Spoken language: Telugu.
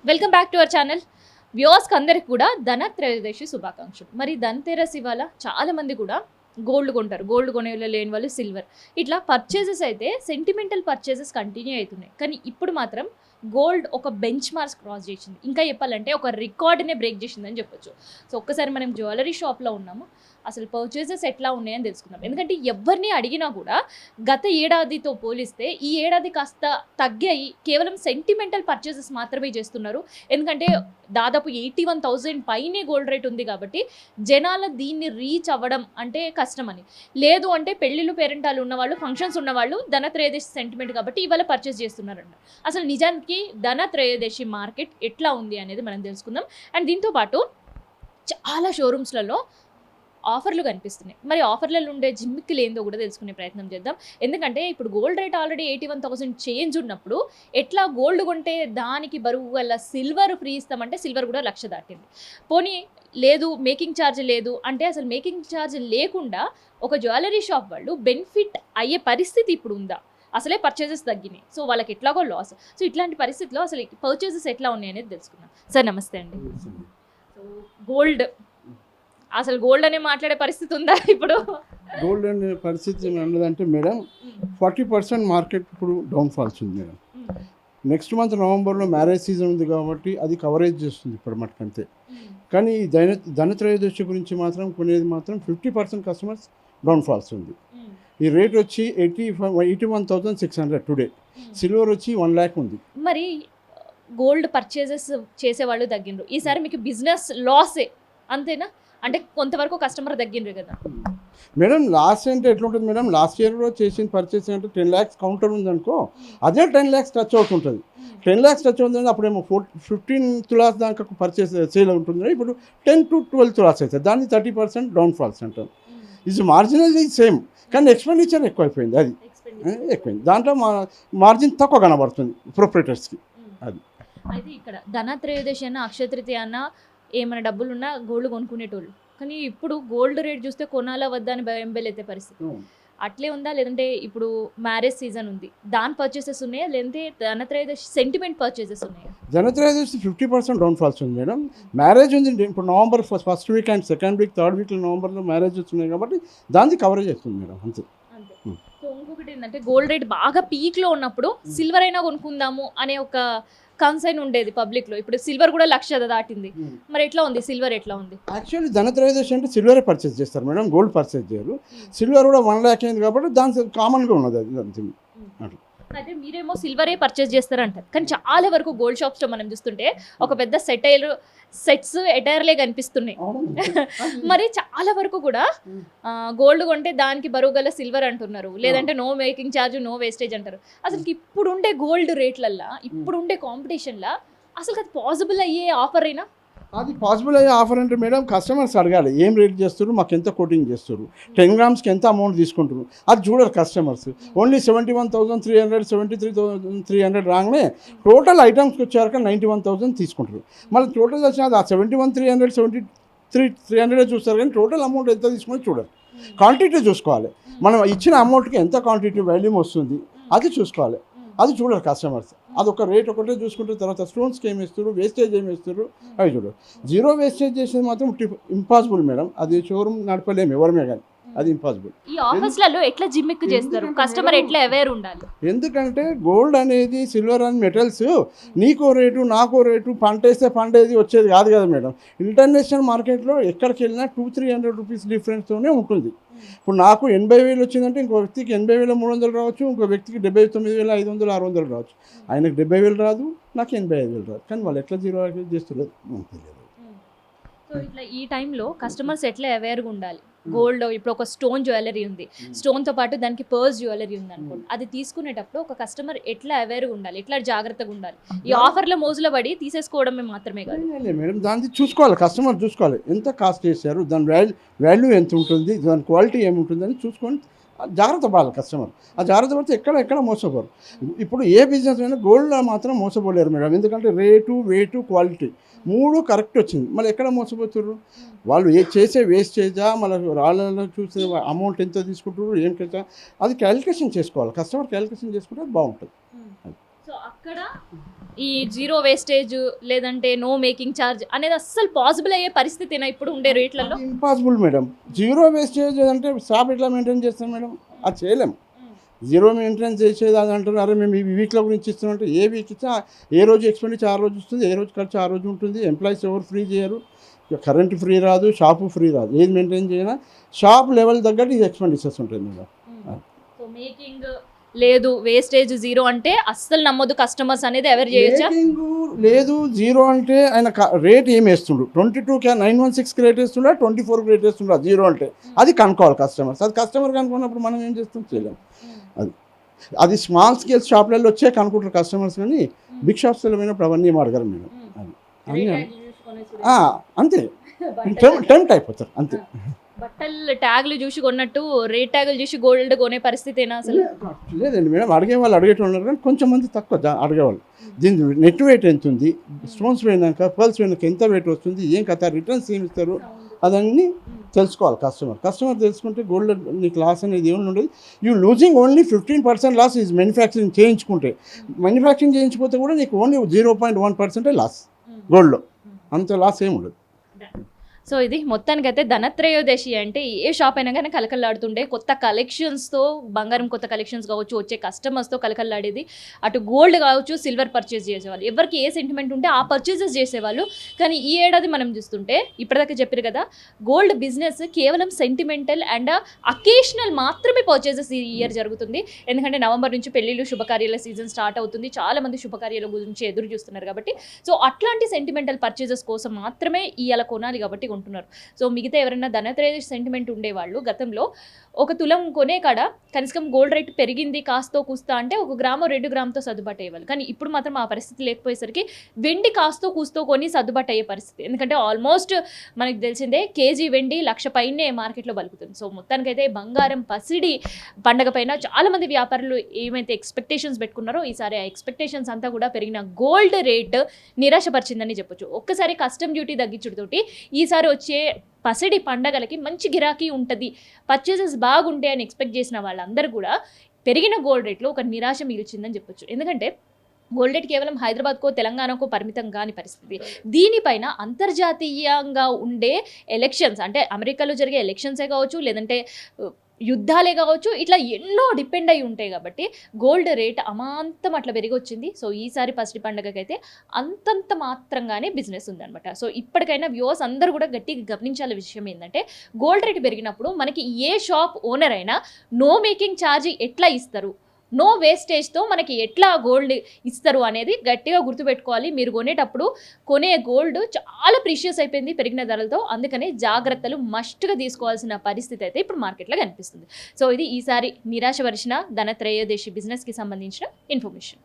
Welcome back to our channel. వ్యూవర్స్కి అందరికి కూడా ధనత్రయోదశి శుభాకాంక్షలు. మరి ధన్తెరస్ ఇవాళ చాలా మంది కూడా గోల్డ్ కొంటారు. గోల్డ్ కొనే లేని వాళ్ళు సిల్వర్, ఇట్లా పర్చేసెస్ అయితే సెంటిమెంటల్ పర్చేసెస్ కంటిన్యూ అవుతున్నాయి. కానీ ఇప్పుడు మాత్రం గోల్డ్ ఒక బెంచ్ మార్క్స్ క్రాస్ చేసింది. ఇంకా చెప్పాలంటే ఒక రికార్డ్నే బ్రేక్ చేసిందని చెప్పొచ్చు. సో ఒక్కసారి మనం జ్యువెలరీ షాప్లో ఉన్నాము, అసలు పర్చేసెస్ ఎట్లా ఉన్నాయని తెలుసుకుందాం. ఎందుకంటే ఎవరిని అడిగినా కూడా గత ఏడాదితో పోలిస్తే ఈ ఏడాది కాస్త తగ్గాయి, కేవలం సెంటిమెంటల్ పర్చేసెస్ మాత్రమే చేస్తున్నారు. ఎందుకంటే దాదాపు 81,000 పైనే గోల్డ్ రేట్ ఉంది కాబట్టి జనాల దీన్ని రీచ్ అవ్వడం అంటే కష్టమని. లేదు అంటే పెళ్ళిళ్ళు పేరెంటాలు ఉన్నవాళ్ళు, ఫంక్షన్స్ ఉన్నవాళ్ళు ధనత్రయోదశి సెంటిమెంట్ కాబట్టి ఇవాళ పర్చేస్ చేస్తున్నారంట. అసలు నిజానికి ధనత్రయోదశి మార్కెట్ ఎట్లా ఉంది అనేది మనం తెలుసుకుందాం. అండ్ దీంతో పాటు చాలా షోరూమ్స్లలో ఆఫర్లు కనిపిస్తున్నాయి. మరి ఆఫర్లలో ఉండే జిమ్మిక్కులు ఏందో కూడా తెలుసుకునే ప్రయత్నం చేద్దాం. ఎందుకంటే ఇప్పుడు గోల్డ్ రేట్ ఆల్రెడీ 81,000 చేంజ్ ఉన్నప్పుడు ఎట్లా గోల్డ్ కొంటే దానికి బరువు వల్ల సిల్వర్ ఫ్రీ ఇస్తామంటే సిల్వర్ కూడా 1,00,000 దాటింది. పోనీ లేదు మేకింగ్ ఛార్జ్ లేదు అంటే అసలు మేకింగ్ ఛార్జ్ లేకుండా ఒక జ్యువెలరీ షాప్ వాళ్ళు బెనిఫిట్ అయ్యే పరిస్థితి ఇప్పుడు ఉందా? అసలే పర్చేసెస్ తగ్గినాయి, సో వాళ్ళకి ఎట్లాగో లాస్. సో ఇట్లాంటి పరిస్థితిలో అసలు పర్చేసెస్ ఎట్లా ఉన్నాయి అనేది తెలుసుకుందాం. సార్ నమస్తే అండి. సో గోల్డ్, అసలు గోల్డ్ అనే మాట్లాడే పరిస్థితి ఉందా ఇప్పుడు? గోల్డ్ అనే పరిస్థితి ఉన్నదంటే మేడం 40% మార్కెట్ ఇప్పుడు డౌన్ ఫాల్స్ ఉంది మేడం. నెక్స్ట్ మంత్ నవంబర్లో మ్యారేజ్ సీజన్ ఉంది కాబట్టి అది కవరేజ్ చేస్తుంది ఇప్పుడు మటుకంతే. కానీ ఈ ధనత్రయోదశి గురించి మాత్రం కొనేది మాత్రం 50% కస్టమర్స్ డౌన్ ఫాల్స్ ఉంది. ఈ రేట్ వచ్చి 81,600 టుడే. సిల్వర్ వచ్చి 1 lakh ఉంది. మరి గోల్డ్ పర్చేసెస్ చేసేవాళ్ళు తగ్గిండ్రు, ఈసారి మీకు బిజినెస్ లాసే అంతేనా? అంటే కొంతవరకు కస్టమర్ తగ్గిండ్రు కదా మేడం. లాస్ట్ అంటే ఎట్లుంటుంది మేడం, లాస్ట్ ఇయర్ కూడా చేసిన పర్చేస్ అంటే 10 lakhs కౌంటర్ ఉందనుకో, అదే 10 lakhs టచ్ అవుతుంటుంది. 10 lakhs టచ్ అవుతుంది, అప్పుడేమో 15 తులాస్ దాకా పర్చేస్ సేల్ ఉంటుంది. ఇప్పుడు 10 to 12 తులాస్ అవుతుంది, దాన్ని 30% డౌన్ ఫాల్స్ అంటారు. ఇది మార్జినల్ సేమ్, కానీ ఎక్స్పెండిచర్ ఎక్కువైపోయింది, అది ఎక్కువైంది. దాంట్లో మార్జిన్ తక్కువ కనబడుతుంది ప్రొపరేటర్స్కి. అది అయితే ఇక్కడ ధనత్రయోదశి అన్న అక్షయతృతీయ అన్న ఏమైనా డబ్బులున్నా గోల్డ్ కొనుక్కునేటోళ్ళు, కానీ ఇప్పుడు గోల్డ్ రేట్ చూస్తే కొనాలా వద్దా అని భయం బెలెత్తే పరిస్థితి అట్లే ఉందా? లేదంటే ఇప్పుడు మ్యారేజ్ సీజన్ ఉంది, దాని పర్చేసెస్ ఉన్నాయా? లేదంటే ధనత్రయోదశి సెంటిమెంట్ పర్చేసెస్ ఉన్నాయా? ధనత్రయోదశి 50% డౌన్ ఫాల్స్ ఉంది మేడం. మ్యారేజ్ ఉంది ఇప్పుడు November first week and second week, third వీక్లో నవంబర్లో మ్యారేజ్ వస్తున్నాయి కాబట్టి దాన్ని కవరేజ్ చేస్తుంది మేడం, అంతే. సో ఇంకొకటి ఏంటంటే గోల్డ్ రేట్ బాగా పీక్లో ఉన్నప్పుడు సిల్వర్ అయినా కొనుక్కుందాము అనే ఒక కన్సైన్ ఉండేది పబ్లిక్లో. ఇప్పుడు సిల్వర్ కూడా 1,00,000 దాటింది, మరి ఎట్లా ఉంది సిల్వర్? ఎట్లా ఉంది? యాక్చువల్లీ ధనత్రయోదశి అంటే సిల్వరే పర్చేస్ చేస్తారు మేడం, గోల్డ్ పర్చేస్ చేయరు. సిల్వర్ కూడా 1 lakh అయింది కాబట్టి దాని కామన్గా ఉన్నది అది అంతే. అట్లా అయితే మీరేమో సిల్వరే పర్చేస్ చేస్తారంటారు, కానీ చాలా వరకు గోల్డ్ షాప్స్లో మనం చూస్తుంటే ఒక పెద్ద సెట్స్ ఎటైర్లే కనిపిస్తున్నాయి. మరి చాలా వరకు కూడా గోల్డ్ కొంటే దానికి బరువు గల సిల్వర్ అంటున్నారు, లేదంటే no making charge no wastage అంటారు. అసలు ఇప్పుడుండే గోల్డ్ రేట్లల్లో, ఇప్పుడుండే కాంపిటీషన్లో అసలు అది పాసిబుల్ అయ్యే ఆఫర్ అయినా? అది పాసిబుల్ అయ్యే ఆఫర్ అంటే మేడం కస్టమర్స్ అడగాలి, ఏం రేట్ చేస్తారు, మాకు ఎంత కోటింగ్ చేస్తారు, 10 grams ఎంత అమౌంట్ తీసుకుంటారు, అది చూడరు కస్టమర్స్. ఓన్లీ 71,300 73,300 రాగానే టోటల్ ఐటమ్స్కి వచ్చాక 91,000 తీసుకుంటారు. మళ్ళీ టోటల్ వచ్చిన ఆ 71,300 73,300 చూస్తారు, కానీ టోటల్ అమౌంట్ ఎంత తీసుకుని చూడరు. క్వాంటిటీ చూసుకోవాలి, మనం ఇచ్చిన అమౌంట్కి ఎంత క్వాంటిటీ వాల్యూమ్ వస్తుంది అది చూసుకోవాలి, అది చూడరు కస్టమర్స్. అదొక రేట్ ఒకటే చూసుకుంటారు, తర్వాత స్టోన్స్కి ఏమి ఇస్తారు, వేస్టేజ్ ఏమి ఇస్తారు అవి చూడరు. జీరో వేస్టేజ్ చేసేది మాత్రం ఇంపాసిబుల్ మేడం, అది షోరూమ్ నడపలేము ఎవరమే కానీ, అది ఇంపాసిబుల్. ఈ ఆఫర్స్లలో ఎట్లా జిమ్మిక్ చేస్తారు, కస్టమర్ ఎట్లా అవేర్ ఉండాలి? ఎందుకంటే గోల్డ్ అనేది సిల్వర్ అండ్ మెటల్స్ నీకో రేటు నాకో రేటు, పంటేస్తే పండేది వచ్చేది కాదు కదా మేడం. ఇంటర్నేషనల్ మార్కెట్లో ఎక్కడికి వెళ్ళినా 200-300 రూపీస్ డిఫరెన్స్తోనే ఉంటుంది. ఇప్పుడు నాకు 80,000 వచ్చిందంటే ఇంకో వ్యక్తికి 80,300 రావచ్చు, ఇంకో వ్యక్తికి 79,500 600 రావచ్చు. ఆయనకు 70,000 రాదు, నాకు 85,000 రాదు, కానీ వాళ్ళు ఎట్లా జీరో చేస్తున్నారు తెలియదు. సో ఇట్లా ఈ టైంలో కస్టమర్స్ ఎట్లా అవేర్గా ఉండాలి? గోల్డ్ ఇప్పుడు ఒక స్టోన్ జ్యువెలరీ ఉంది, స్టోన్తో పాటు దానికి పర్స్ జ్యువెలరీ ఉంది అనుకోండి, అది తీసుకునేటప్పుడు ఒక కస్టమర్ ఎట్లా అవేర్గా ఉండాలి, ఎట్లా జాగ్రత్తగా ఉండాలి? ఈ ఆఫర్లో మోజులో పడి తీసేసుకోవడమే మాత్రమే కాదు మేడం, దాన్ని చూసుకోవాలి, కస్టమర్ చూసుకోవాలి ఎంత కాస్ట్ చేశారు, దాని వాల్యూ ఎంత ఉంటుంది, దాని క్వాలిటీ ఏముంటుందని చూసుకొని జాగ్రత్త పడాలి కస్టమర్. ఆ జాగ్రత్త పడితే ఎక్కడ మోసపోరు. ఇప్పుడు ఏ బిజినెస్ అయినా గోల్డ్లో మాత్రం మోసపోలేరు మేడం, ఎందుకంటే రేటు వెయిట్ క్వాలిటీ 3 కరెక్ట్ వచ్చింది. మళ్ళీ ఎక్కడ మోసపోతున్నారు వాళ్ళు? చేసే వేస్టేజా, మళ్ళీ రాళ్ళలో చూసే అమౌంట్ ఎంత తీసుకుంటారు, ఏం కదా, అది క్యాలిక్యులేషన్ చేసుకోవాలి. కస్టమర్ క్యాలిక్యులేషన్ చేసుకుంటే బాగుంటుంది. సో అక్కడ ఈ జీరో వేస్టేజ్ లేదంటే నో మేకింగ్ ఛార్జ్ అనేది అస్సలు పాసిబుల్ అయ్యే పరిస్థితేనా ఇప్పుడు ఉండే రేట్లలో? Impossible madam. జీరో వేస్టేజ్ అంటే షాప్ ఎట్లా మెయింటైన్ చేస్తాం మేడం? అది చేయలేం. జీరో మెయింటెనెన్స్ చేసేది అది అంటారు. అరే మేము ఈ వీక్లో గురించి ఇస్తున్నామంటే ఏ వీక్ ఇచ్చినా ఏ రోజు ఎక్స్పెండిచర్ ఆ రోజు వస్తుంది, ఏ రోజు ఖర్చు ఆ రోజు ఉంటుంది. ఎంప్లాయీస్ ఎవరు ఫ్రీ చేయరు, కరెంట్ ఫ్రీ రాదు, షాపు ఫ్రీ రాదు. ఏది మెయింటైన్ చేసినా షాప్ లెవెల్ తగ్గట్టు ఇది ఎక్స్పెండిచర్స్ ఉంటుంది మేడం. సో మేకింగ్ లేదు, వేస్టేజ్ జీరో అంటే అస్సలు నమ్మొద్దు కస్టమర్స్ అనేది ఎవరు చేయొచ్చా? రేటింగ్ లేదు, జీరో అంటే ఆయన రేట్ ఏం వేస్తుండు, 22 916 రేట్ వేస్తుండా, 24 రేట్ వేస్తుండా జీరో అంటే అది కనుక్కోవాలి కస్టమర్స్. అది కస్టమర్ కనుక్కున్నప్పుడు మనం ఏం చేస్తాం, చేయలేము. అది స్మాల్ స్కేల్ షాప్లలో వచ్చే కనుక్కుంటారు కస్టమర్స్, కానీ బిగ్ షాప్స్లో పోయినప్పుడు అవన్నీ ఏం అడగరు మేడం. అది అంతే, టెంప్ట్ అయిపోతారు అంతే. బట్టలు ట్యాగ్లు చూసి కొన్నట్టు రేట్ ట్యాగులు చూసి గోల్డ్ కొనే పరిస్థితేనా అసలు? లేదండి మేడం, అడిగేవాళ్ళు అడిగేటోళ్ళు కానీ కొంచెం మంది తక్కువ అడిగేవాళ్ళు. దీని నెట్ వెయిట్ ఎంత ఉంది, స్టోన్స్ పోయినాక పర్ల్స్ పోయినాక ఎంత వెయిట్ వస్తుంది, ఏం కథ, రిటర్న్స్ ఏమి ఇస్తారు, అదన్నీ తెలుసుకోవాలి కస్టమర్ తెలుసుకుంటే గోల్డ్ నీకు లాస్ అనేది ఏమి ఉండదు. You losing only 15% loss is manufacturing చేయించుకుంటే. మ్యానుఫ్యాక్చరింగ్ చేయించిపోతే కూడా నీకు ఓన్లీ 0.1% లాస్ గోల్డ్లో, అంత లాస్ ఏమి ఉండదు. సో ఇది మొత్తానికైతే ధనత్రయోదశి అంటే ఏ షాప్ అయినా కానీ కలకల్లాడుతుండే, కొత్త కలెక్షన్స్తో, బంగారం కొత్త కలెక్షన్స్ కావచ్చు, వచ్చే కస్టమర్స్తో కలకల్లాడేది. అటు గోల్డ్ కావచ్చు, సిల్వర్ పర్చేస్ చేసేవాళ్ళు, ఎవరికి ఏ సెంటిమెంట్ ఉంటే ఆ పర్చేసెస్ చేసేవాళ్ళు. కానీ ఈ ఏడాది మనం చూస్తుంటే ఇప్పటిదాకా చెప్పారు కదా, గోల్డ్ బిజినెస్ కేవలం సెంటిమెంటల్ అండ్ అకేషనల్ మాత్రమే పర్చేసెస్ ఈ ఇయర్ జరుగుతుంది. ఎందుకంటే నవంబర్ నుంచి పెళ్ళిళ్ళు శుభకార్యాల సీజన్ స్టార్ట్ అవుతుంది, చాలామంది శుభకార్యాల గురించి ఎదురు చూస్తున్నారు కాబట్టి. సో అట్లాంటి సెంటిమెంటల్ పర్చేసెస్ కోసం మాత్రమే ఇవాళ కొనాలి కాబట్టి ఉంటున్నారు. సో మిగతా ఎవరైనా ధనత్రయోదశి సెంటిమెంట్ ఉండేవాళ్ళు గతంలో 1 తులం కొనే కాడ కనీసం గోల్డ్ రేట్ పెరిగింది కాస్తో కూస్తా అంటే 1 గ్రాము 2 గ్రాముతో సర్దుబాటు అయ్యేవాళ్ళు. కానీ ఇప్పుడు మాత్రం ఆ పరిస్థితి లేకపోయేసరికి వెండి కాస్తో కూస్తో కొని సర్దుబాటు అయ్యే పరిస్థితి. ఎందుకంటే ఆల్మోస్ట్ మనకు తెలిసిందే కేజీ వెండి 1,00,000 పైనే మార్కెట్లో బలుకుతుంది. సో మొత్తానికైతే బంగారం పసిడి పండగ పైన చాలామంది వ్యాపారులు ఏమైతే ఎక్స్పెక్టేషన్స్ పెట్టుకున్నారో ఈసారి ఆ ఎక్స్పెక్టేషన్స్ అంతా కూడా పెరిగిన గోల్డ్ రేట్ నిరాశపరిచిందని చెప్పొచ్చు. ఒక్కసారి కస్టమ్ డ్యూటీ తగ్గించుడుతోటి ఈసారి వచ్చే పసిడి పండగలకి మంచి గిరాకీ ఉంటుంది, పర్చేసెస్ బాగుంటాయి అని ఎక్స్పెక్ట్ చేసిన వాళ్ళందరూ కూడా పెరిగిన గోల్డ్ రేట్లో ఒక నిరాశ మిగిల్చిందని చెప్పొచ్చు. ఎందుకంటే గోల్డ్ రేట్ కేవలం హైదరాబాద్కో తెలంగాణకో పరిమితం కాని పరిస్థితి. దీనిపైన అంతర్జాతీయంగా ఉండే ఎలక్షన్స్, అంటే అమెరికాలో జరిగే ఎలక్షన్సే కావచ్చు, లేదంటే యుద్ధాలే కావచ్చు, ఇట్లా ఎన్నో డిపెండ్ అయి ఉంటాయి కాబట్టి గోల్డ్ రేట్ అమాంతం అట్లా పెరిగి వచ్చింది. సో ఈసారి పసిడి పండుగకైతే అంతంత మాత్రంగానే బిజినెస్ ఉందన్నమాట. సో ఇప్పటికైనా వ్యూవర్స్ అందరూ కూడా గట్టిగా గమనించాల విషయం ఏంటంటే, గోల్డ్ రేట్ పెరిగినప్పుడు మనకి ఏ షాప్ ఓనర్ అయినా నో మేకింగ్ ఛార్జ్ ఎట్లా ఇస్తారు, నో వేస్టేజ్తో మనకి ఎట్లా గోల్డ్ ఇస్తారు అనేది గట్టిగా గుర్తుపెట్టుకోవాలి. మీరు కొనేటప్పుడు కొనే గోల్డ్ చాలా ప్రీషియస్ అయిపోయింది పెరిగిన ధరలతో, అందుకనే జాగ్రత్తలు మస్ట్గా తీసుకోవాల్సిన పరిస్థితి అయితే ఇప్పుడు మార్కెట్లో కనిపిస్తుంది. సో ఇది ఈసారి నిరాశపరిచిన ధనత్రయోదశి బిజినెస్కి సంబంధించిన ఇన్ఫర్మేషన్.